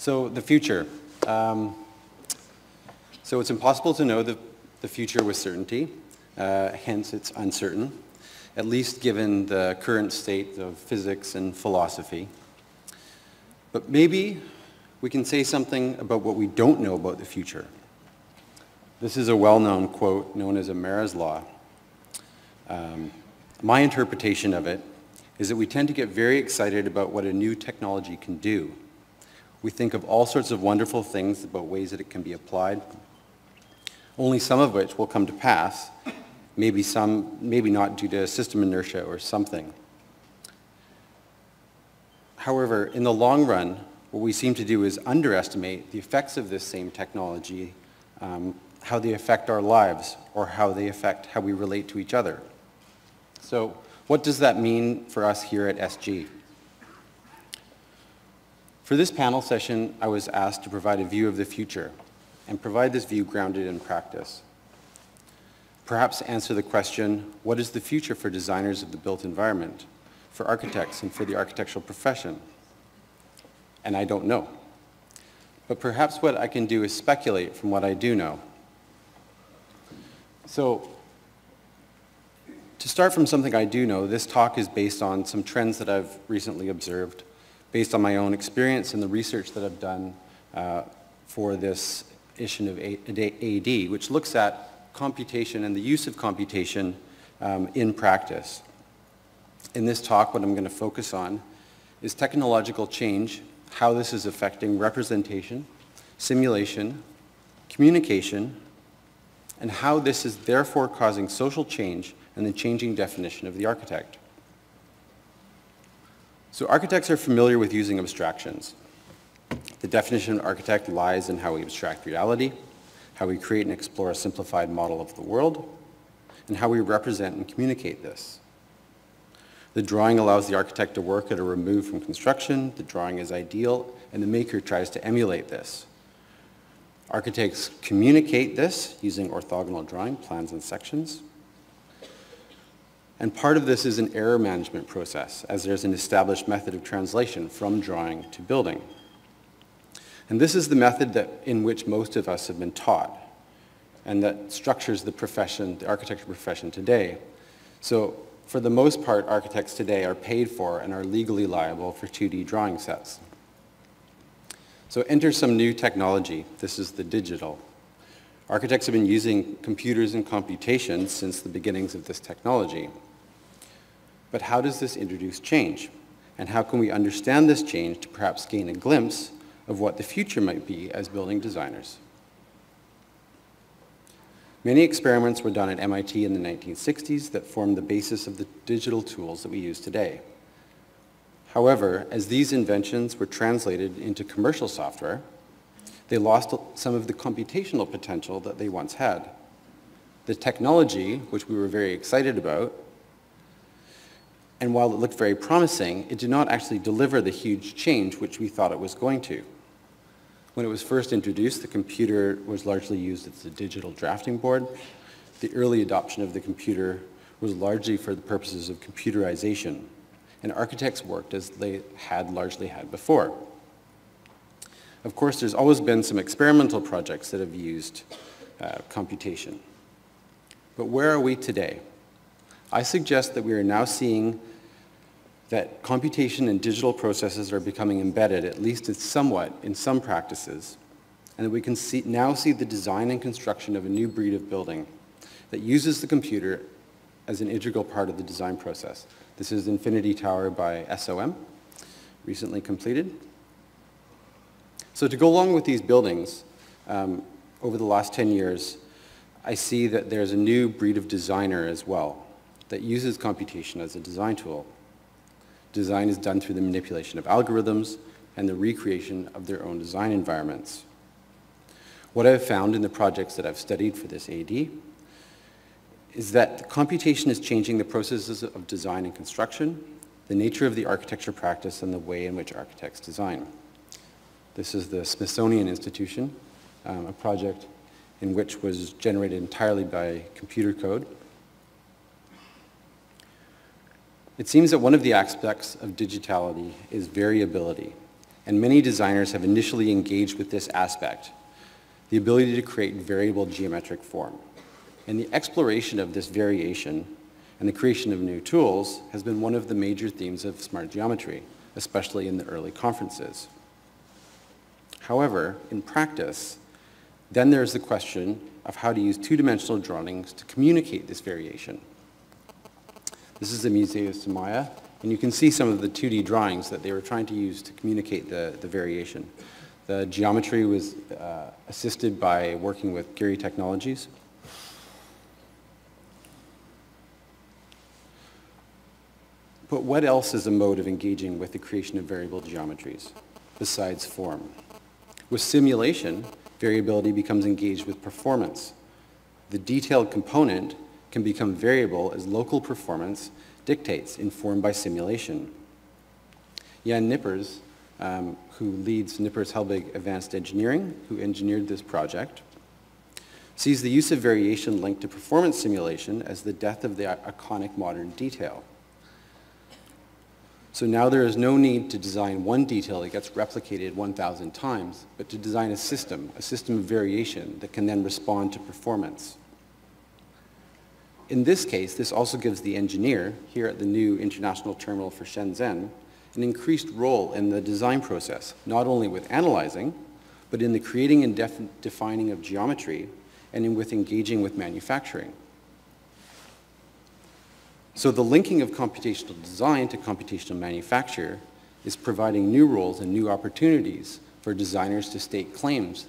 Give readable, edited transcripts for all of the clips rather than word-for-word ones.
So the future. So it's impossible to know the future with certainty, hence it's uncertain, at least given the current state of physics and philosophy. But maybe we can say something about what we don't know about the future. This is a well-known quote known as Amara's Law. My interpretation of it is that we tend to get very excited about what a new technology can do. We think of all sorts of wonderful things about ways that it can be applied, only some of which will come to pass, maybe not due to system inertia or something. However, in the long run, what we seem to do is underestimate the effects of this same technology, how they affect our lives, or how they affect how we relate to each other. So what does that mean for us here at SG? For this panel session, I was asked to provide a view of the future and provide this view grounded in practice. Perhaps answer the question, what is the future for designers of the built environment, for architects and for the architectural profession? And I don't know. But perhaps what I can do is speculate from what I do know. So, to start from something I do know, this talk is based on some trends that I've recently observed, based on my own experience and the research that I've done for this issue of AD, which looks at computation and the use of computation in practice. In this talk, what I'm going to focus on is technological change, how this is affecting representation, simulation, communication, and how this is therefore causing social change and the changing definition of the architect. So architects are familiar with using abstractions. The definition of architect lies in how we abstract reality, how we create and explore a simplified model of the world, and how we represent and communicate this. The drawing allows the architect to work at a remove from construction, the drawing is ideal, and the maker tries to emulate this. Architects communicate this using orthogonal drawing, plans and sections. And part of this is an error management process, as there's an established method of translation from drawing to building. And this is the method in which most of us have been taught, and that structures the profession, the architecture profession today. So for the most part, architects today are paid for and are legally liable for 2D drawing sets. So enter some new technology. This is the digital. Architects have been using computers and computation since the beginnings of this technology. But how does this introduce change? And how can we understand this change to perhaps gain a glimpse of what the future might be as building designers? Many experiments were done at MIT in the 1960s that formed the basis of the digital tools that we use today. However, as these inventions were translated into commercial software, they lost some of the computational potential that they once had. The technology, which we were very excited about, and while it looked very promising, it did not actually deliver the huge change which we thought it was going to. When it was first introduced, the computer was largely used as a digital drafting board. The early adoption of the computer was largely for the purposes of computerization, and architects worked as they had largely had before. Of course, there's always been some experimental projects that have used computation. But where are we today? I suggest that we are now seeing that computation and digital processes are becoming embedded, at least somewhat, in some practices, and that we can now see the design and construction of a new breed of building that uses the computer as an integral part of the design process. This is Infinity Tower by SOM, recently completed. So to go along with these buildings, over the last 10 years, I see that there's a new breed of designer as well that uses computation as a design tool. Design is done through the manipulation of algorithms and the recreation of their own design environments. What I've found in the projects that I've studied for this AD is that computation is changing the processes of design and construction, the nature of the architecture practice, and the way in which architects design. This is the Smithsonian Institution, a project in which was generated entirely by computer code. It seems that one of the aspects of digitality is variability. and many designers have initially engaged with this aspect, the ability to create variable geometric form. And the exploration of this variation and the creation of new tools has been one of the major themes of smart geometry, especially in the early conferences. However, in practice, then there's the question of how to use two-dimensional drawings to communicate this variation. This is the Museo of Samaya, and you can see some of the 2D drawings that they were trying to use to communicate the variation. The geometry was assisted by working with Gary Technologies. But what else is a mode of engaging with the creation of variable geometries besides form? With simulation, variability becomes engaged with performance. The detailed component can become variable as local performance dictates, informed by simulation. Jan Nippers, who leads Nippers Helbig Advanced Engineering, who engineered this project, sees the use of variation linked to performance simulation as the death of the iconic modern detail. So now there is no need to design one detail that gets replicated 1,000 times, but to design a system of variation that can then respond to performance. In this case, this also gives the engineer, here at the new International Terminal for Shenzhen, an increased role in the design process, not only with analyzing, but in the creating and defining of geometry, and with engaging with manufacturing. So the linking of computational design to computational manufacture is providing new roles and new opportunities for designers to state claims.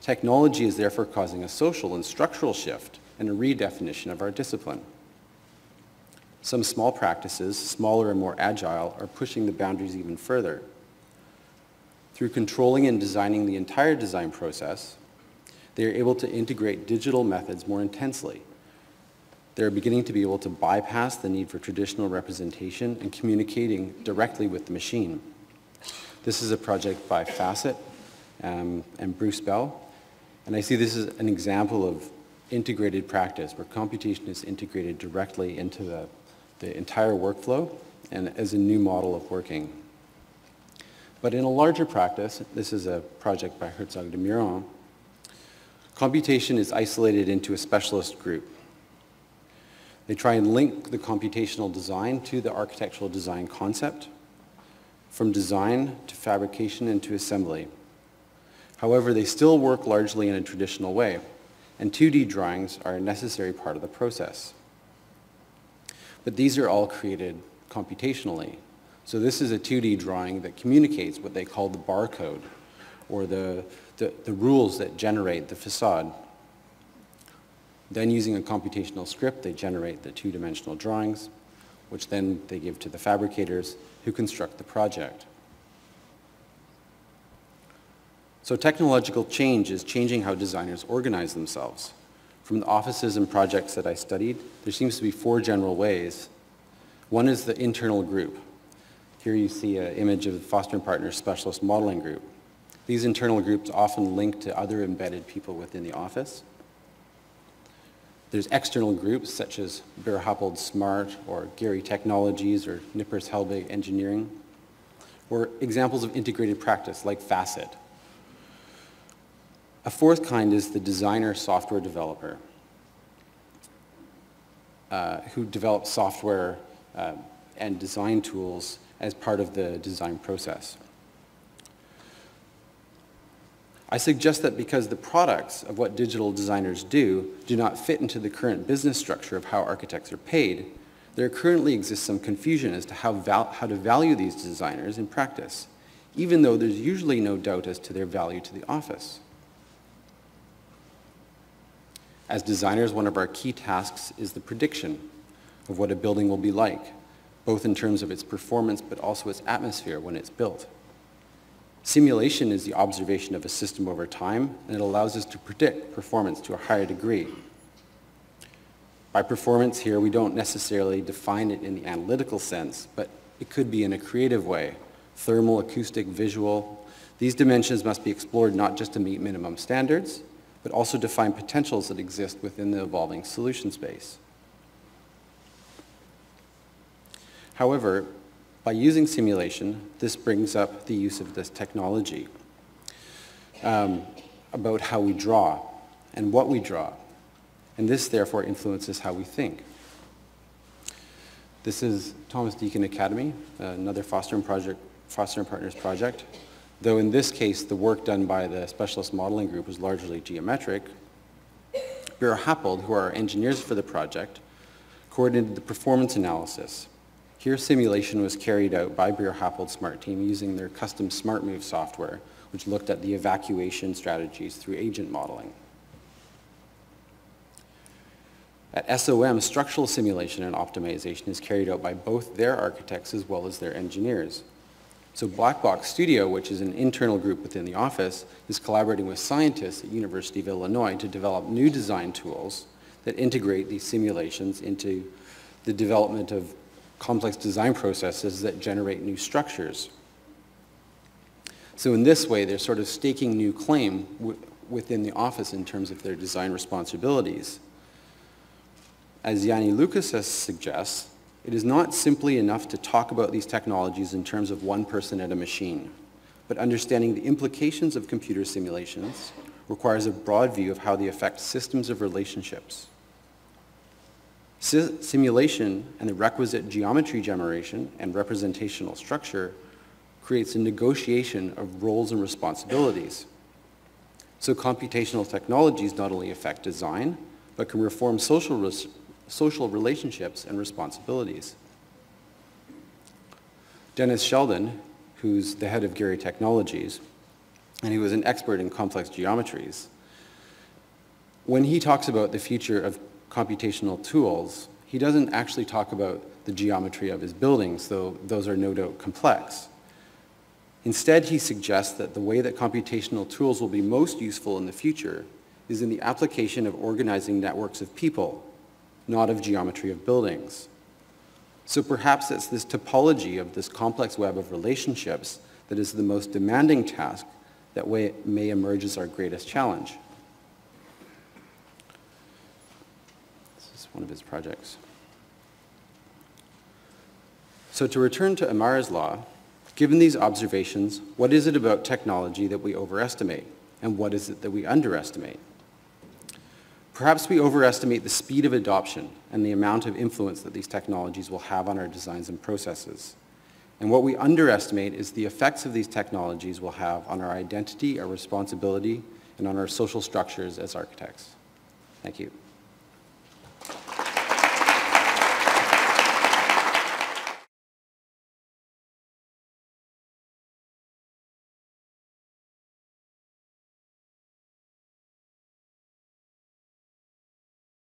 Technology is therefore causing a social and structural shift and a redefinition of our discipline. Some small practices, smaller and more agile, are pushing the boundaries even further. Through controlling and designing the entire design process, they are able to integrate digital methods more intensely. They are beginning to be able to bypass the need for traditional representation and communicating directly with the machine. This is a project by Facet and Bruce Bell, and I see this as an example of integrated practice where computation is integrated directly into the entire workflow and as a new model of working. But in a larger practice, this is a project by Herzog de Meuron, computation is isolated into a specialist group. They try and link the computational design to the architectural design concept, from design to fabrication and to assembly. However, they still work largely in a traditional way, and 2D drawings are a necessary part of the process. But these are all created computationally. So this is a 2D drawing that communicates what they call the barcode, or the rules that generate the facade. Then using a computational script, they generate the two-dimensional drawings, which then they give to the fabricators who construct the project. So technological change is changing how designers organize themselves. From the offices and projects that I studied, there seems to be 4 general ways. One is the internal group. Here you see an image of the Foster & Partners Specialist Modeling Group. These internal groups often link to other embedded people within the office. There's external groups such as Behr-Happold Smart or Gary Technologies or Nippers Helbig Engineering, or examples of integrated practice like Facet. A 4th kind is the designer software developer who develops software and design tools as part of the design process. I suggest that because the products of what digital designers do not fit into the current business structure of how architects are paid, there currently exists some confusion as to how to value these designers in practice, even though there's usually no doubt as to their value to the office. As designers, one of our key tasks is the prediction of what a building will be like, both in terms of its performance but also its atmosphere when it's built. Simulation is the observation of a system over time, and it allows us to predict performance to a higher degree. By performance here, we don't necessarily define it in the analytical sense, but it could be in a creative way: thermal, acoustic, visual. These dimensions must be explored not just to meet minimum standards, but also to find potentials that exist within the evolving solution space. However, By using simulation, this brings up the use of this technology about how we draw and what we draw. And this, therefore, influences how we think. This is Thomas Deacon Academy, another Foster and Partners project. Though in this case, the work done by the specialist modeling group was largely geometric, Bureau Happold, who are our engineers for the project, coordinated the performance analysis. Here, simulation was carried out by Bureau Happold's SMART team using their custom SmartMove software, which looked at the evacuation strategies through agent modeling. At SOM, structural simulation and optimization is carried out by both their architects as well as their engineers. So Black Box Studio, which is an internal group within the office, is collaborating with scientists at University of Illinois to develop new design tools that integrate these simulations into the development of complex design processes that generate new structures. So in this way, they're sort of staking new claim within the office in terms of their design responsibilities. As Yanni Lucas suggests, it is not simply enough to talk about these technologies in terms of one person at a machine, but understanding the implications of computer simulations requires a broad view of how they affect systems of relationships. Simulation and the requisite geometry generation and representational structure creates a negotiation of roles and responsibilities. So computational technologies not only affect design, but can reform social relationships and responsibilities. Dennis Sheldon, who's the head of Gary Technologies, and he was an expert in complex geometries, when he talks about the future of computational tools, he doesn't actually talk about the geometry of his buildings, though those are no doubt complex. Instead, he suggests that the way that computational tools will be most useful in the future is in the application of organizing networks of people, not of geometry of buildings. So perhaps it's this topology of this complex web of relationships that is the most demanding task that may emerge as our greatest challenge. This is one of his projects. So to return to Amara's law, given these observations, what is it about technology that we overestimate, and what is it that we underestimate? Perhaps we overestimate the speed of adoption and the amount of influence that these technologies will have on our designs and processes. And what we underestimate is the effects of these technologies will have on our identity, our responsibility, and on our social structures as architects. Thank you.